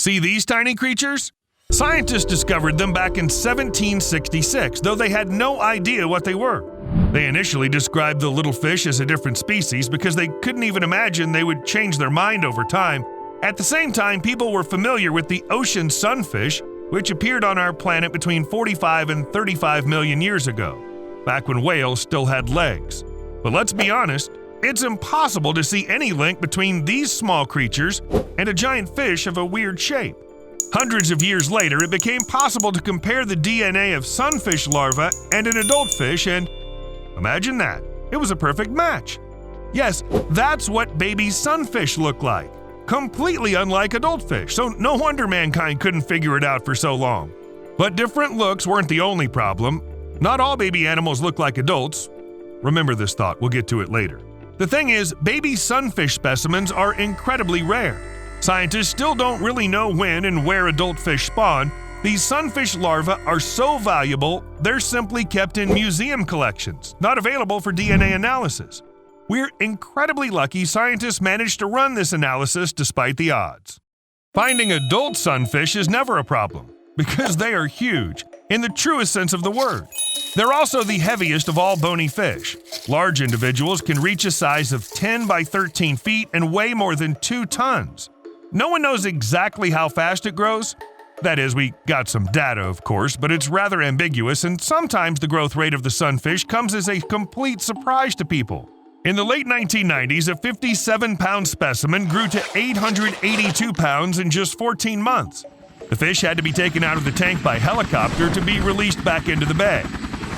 See these tiny creatures? Scientists discovered them back in 1766, though they had no idea what they were. They initially described the little fish as a different species because they couldn't even imagine they would change their mind over time. At the same time, people were familiar with the ocean sunfish, which appeared on our planet between 45 and 35 million years ago, back when whales still had legs. But let's be honest, it's impossible to see any link between these small creatures and a giant fish of a weird shape. Hundreds of years later, it became possible to compare the DNA of sunfish larvae and an adult fish, and imagine that, it was a perfect match. Yes, that's what baby sunfish look like. Completely unlike adult fish, so no wonder mankind couldn't figure it out for so long. But different looks weren't the only problem. Not all baby animals look like adults. Remember this thought, we'll get to it later. The thing is, baby sunfish specimens are incredibly rare. Scientists still don't really know when and where adult fish spawn. These sunfish larvae are so valuable, they're simply kept in museum collections, not available for DNA analysis. We're incredibly lucky scientists managed to run this analysis despite the odds. Finding adult sunfish is never a problem, because they are huge, in the truest sense of the word. They're also the heaviest of all bony fish. Large individuals can reach a size of 10 by 13 feet and weigh more than 2 tons. No one knows exactly how fast it grows. That is, we got some data, of course, but it's rather ambiguous, and sometimes the growth rate of the sunfish comes as a complete surprise to people. In the late 1990s, a 57-pound specimen grew to 882 pounds in just 14 months. The fish had to be taken out of the tank by helicopter to be released back into the bay.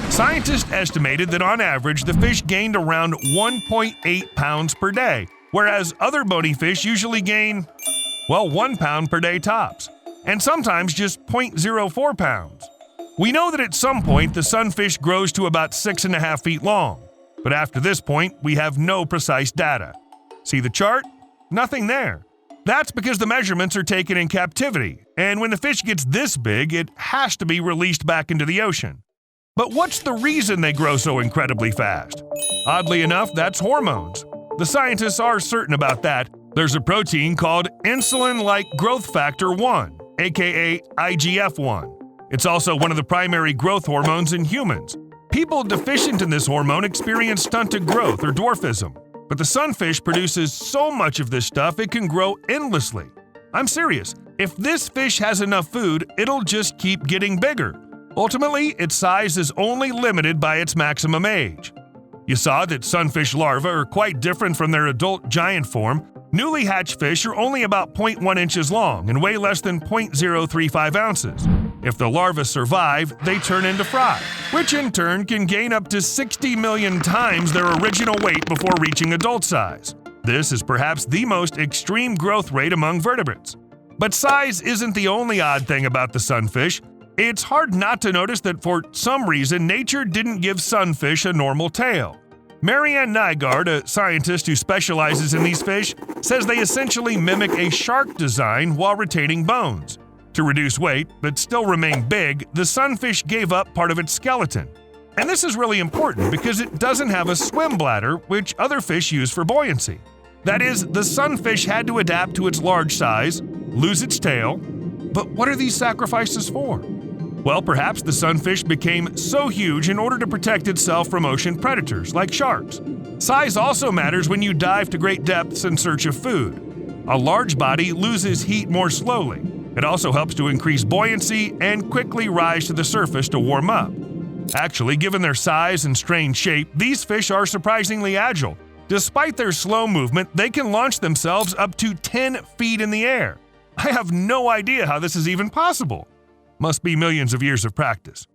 Scientists estimated that on average, the fish gained around 1.8 pounds per day, whereas other bony fish usually gain, 1 pound per day tops, and sometimes just 0.04 pounds. We know that at some point, the sunfish grows to about 6.5 feet long. But after this point, we have no precise data. See the chart? Nothing there. That's because the measurements are taken in captivity, and when the fish gets this big, it has to be released back into the ocean. But what's the reason they grow so incredibly fast? Oddly enough, that's hormones. The scientists are certain about that. There's a protein called insulin-like growth factor 1, aka IGF-1. It's also one of the primary growth hormones in humans. People deficient in this hormone experience stunted growth or dwarfism, but the sunfish produces so much of this stuff it can grow endlessly. I'm serious, if this fish has enough food, it'll just keep getting bigger. Ultimately, its size is only limited by its maximum age. You saw that sunfish larvae are quite different from their adult giant form. Newly hatched fish are only about 0.1 inches long and weigh less than 0.035 ounces. If the larvae survive, they turn into fry, which in turn can gain up to 60 million times their original weight before reaching adult size. This is perhaps the most extreme growth rate among vertebrates. But size isn't the only odd thing about the sunfish. It's hard not to notice that for some reason nature didn't give sunfish a normal tail. Marianne Nygaard, a scientist who specializes in these fish, says they essentially mimic a shark design while retaining bones. To reduce weight, but still remain big, the sunfish gave up part of its skeleton. And this is really important because it doesn't have a swim bladder, which other fish use for buoyancy. That is, the sunfish had to adapt to its large size, lose its tail. But what are these sacrifices for? Well, perhaps the sunfish became so huge in order to protect itself from ocean predators, like sharks. Size also matters when you dive to great depths in search of food. A large body loses heat more slowly. It also helps to increase buoyancy and quickly rise to the surface to warm up. Actually, given their size and strange shape, these fish are surprisingly agile. Despite their slow movement, they can launch themselves up to 10 feet in the air. I have no idea how this is even possible. Must be millions of years of practice.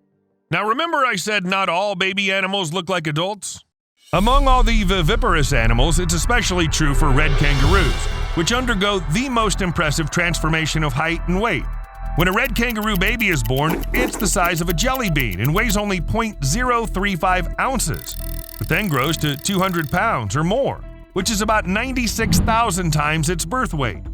Now remember I said not all baby animals look like adults? Among all the viviparous animals, it's especially true for red kangaroos, which undergo the most impressive transformation of height and weight. When a red kangaroo baby is born, it's the size of a jelly bean and weighs only 0.035 ounces, but then grows to 200 pounds or more, which is about 96,000 times its birth weight.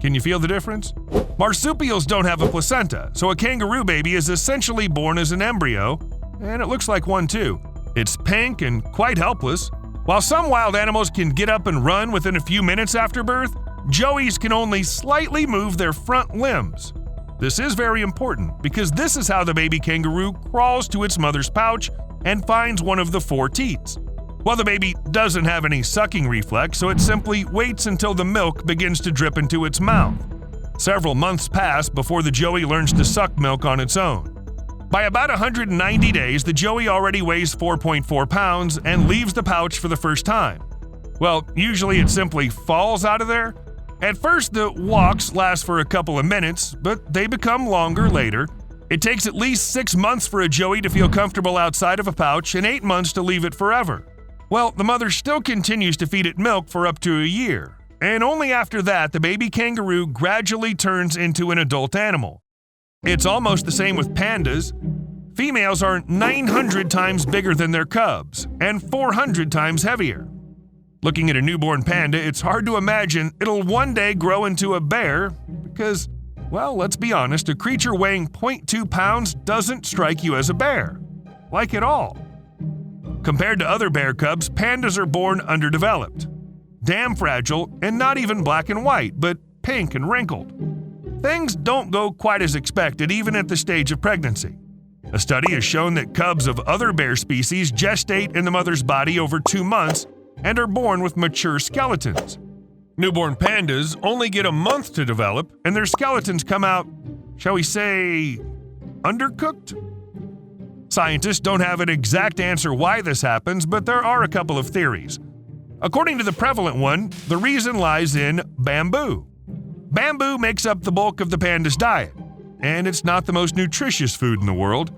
Can you feel the difference? Marsupials don't have a placenta, so a kangaroo baby is essentially born as an embryo, and it looks like one too. It's pink and quite helpless. While some wild animals can get up and run within a few minutes after birth, joeys can only slightly move their front limbs. This is very important because this is how the baby kangaroo crawls to its mother's pouch and finds one of the 4 teats. Well, the baby doesn't have any sucking reflex, so it simply waits until the milk begins to drip into its mouth. Several months pass before the joey learns to suck milk on its own. By about 190 days, the joey already weighs 4.4 pounds and leaves the pouch for the first time. Well, usually it simply falls out of there. At first, the walks last for a couple of minutes, but they become longer later. It takes at least 6 months for a joey to feel comfortable outside of a pouch and 8 months to leave it forever. Well, the mother still continues to feed it milk for up to a year, and only after that the baby kangaroo gradually turns into an adult animal. It's almost the same with pandas. Females are 900 times bigger than their cubs and 400 times heavier. Looking at a newborn panda, it's hard to imagine it'll one day grow into a bear because, well, let's be honest, a creature weighing 0.2 pounds doesn't strike you as a bear. Like at all. Compared to other bear cubs, pandas are born underdeveloped, damn fragile, and not even black and white, but pink and wrinkled. Things don't go quite as expected even at the stage of pregnancy. A study has shown that cubs of other bear species gestate in the mother's body over 2 months and are born with mature skeletons. Newborn pandas only get a month to develop, and their skeletons come out, shall we say, undercooked? Scientists don't have an exact answer why this happens, but there are a couple of theories. According to the prevalent one, the reason lies in bamboo. Bamboo makes up the bulk of the panda's diet, and it's not the most nutritious food in the world.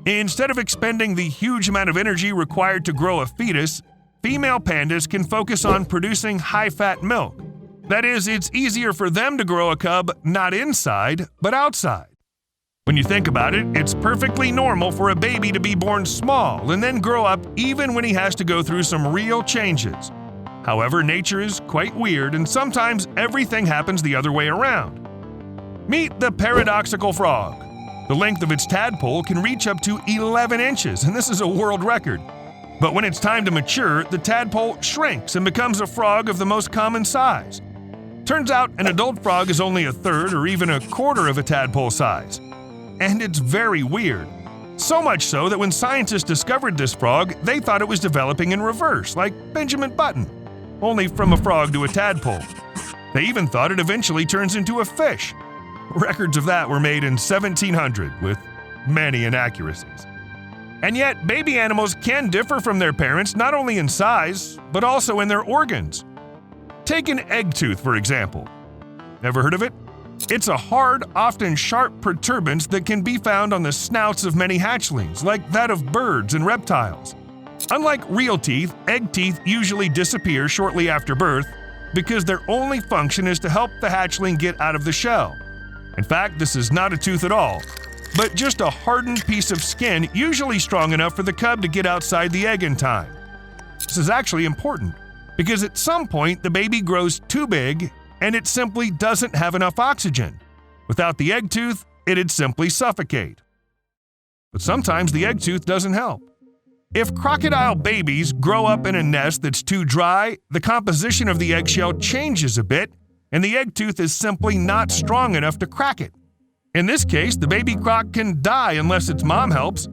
Instead of expending the huge amount of energy required to grow a fetus, female pandas can focus on producing high-fat milk. That is, it's easier for them to grow a cub not inside, but outside. When you think about it, it's perfectly normal for a baby to be born small and then grow up even when he has to go through some real changes. However, nature is quite weird, and sometimes everything happens the other way around. Meet the Paradoxical Frog. The length of its tadpole can reach up to 11 inches, and this is a world record. But when it's time to mature, the tadpole shrinks and becomes a frog of the most common size. Turns out an adult frog is only a third or even a quarter of a tadpole size. And it's very weird. So much so that when scientists discovered this frog, they thought it was developing in reverse, like Benjamin Button, only from a frog to a tadpole. They even thought it eventually turns into a fish. Records of that were made in 1700 with many inaccuracies. And yet, baby animals can differ from their parents not only in size, but also in their organs. Take an egg tooth, for example. Ever heard of it? It's a hard, often sharp protuberance that can be found on the snouts of many hatchlings, like that of birds and reptiles. Unlike real teeth, egg teeth usually disappear shortly after birth because their only function is to help the hatchling get out of the shell. In fact, this is not a tooth at all, but just a hardened piece of skin usually strong enough for the cub to get outside the egg in time. This is actually important because at some point the baby grows too big and it simply doesn't have enough oxygen. Without the egg tooth, it'd simply suffocate. But sometimes the egg tooth doesn't help. If crocodile babies grow up in a nest that's too dry, the composition of the eggshell changes a bit, and the egg tooth is simply not strong enough to crack it. In this case, the baby croc can die unless its mom helps.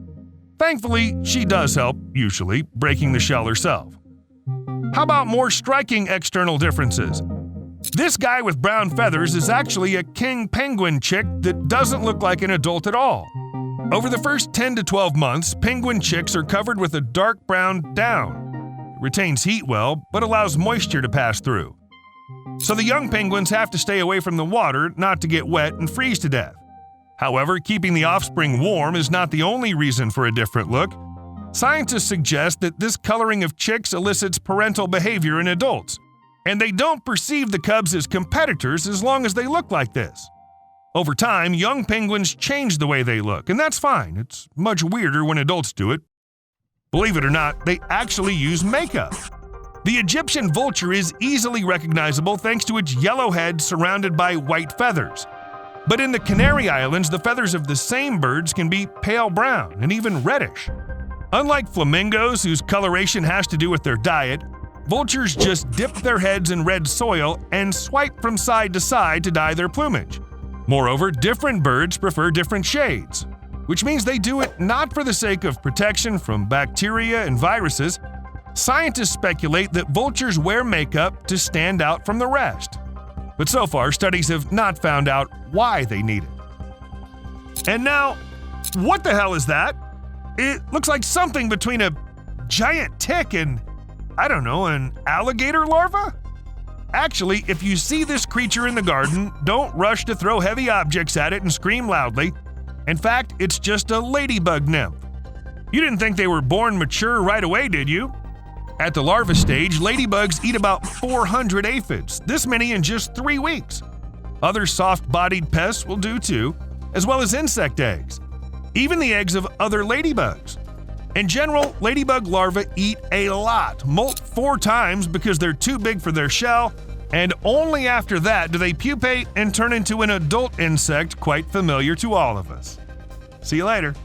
Thankfully, she does help, usually, breaking the shell herself. How about more striking external differences? This guy with brown feathers is actually a king penguin chick that doesn't look like an adult at all. Over the first 10 to 12 months, penguin chicks are covered with a dark brown down. It retains heat well, but allows moisture to pass through. So the young penguins have to stay away from the water not to get wet and freeze to death. However, keeping the offspring warm is not the only reason for a different look. Scientists suggest that this coloring of chicks elicits parental behavior in adults, and they don't perceive the cubs as competitors as long as they look like this. Over time, young penguins change the way they look, and that's fine. It's much weirder when adults do it. Believe it or not, they actually use makeup. The Egyptian vulture is easily recognizable thanks to its yellow head surrounded by white feathers. But in the Canary Islands, the feathers of the same birds can be pale brown and even reddish. Unlike flamingos, whose coloration has to do with their diet, vultures just dip their heads in red soil and swipe from side to side to dye their plumage. Moreover, different birds prefer different shades, which means they do it not for the sake of protection from bacteria and viruses. Scientists speculate that vultures wear makeup to stand out from the rest. But so far, studies have not found out why they need it. And now, what the hell is that? It looks like something between a giant tick and, I don't know, an alligator larva? Actually, if you see this creature in the garden, don't rush to throw heavy objects at it and scream loudly. In fact, it's just a ladybug nymph. You didn't think they were born mature right away, did you? At the larva stage, ladybugs eat about 400 aphids, this many in just 3 weeks. Other soft-bodied pests will do too, as well as insect eggs, even the eggs of other ladybugs. In general, ladybug larvae eat a lot, molt 4 times because they're too big for their shell, and only after that do they pupate and turn into an adult insect quite familiar to all of us. See you later.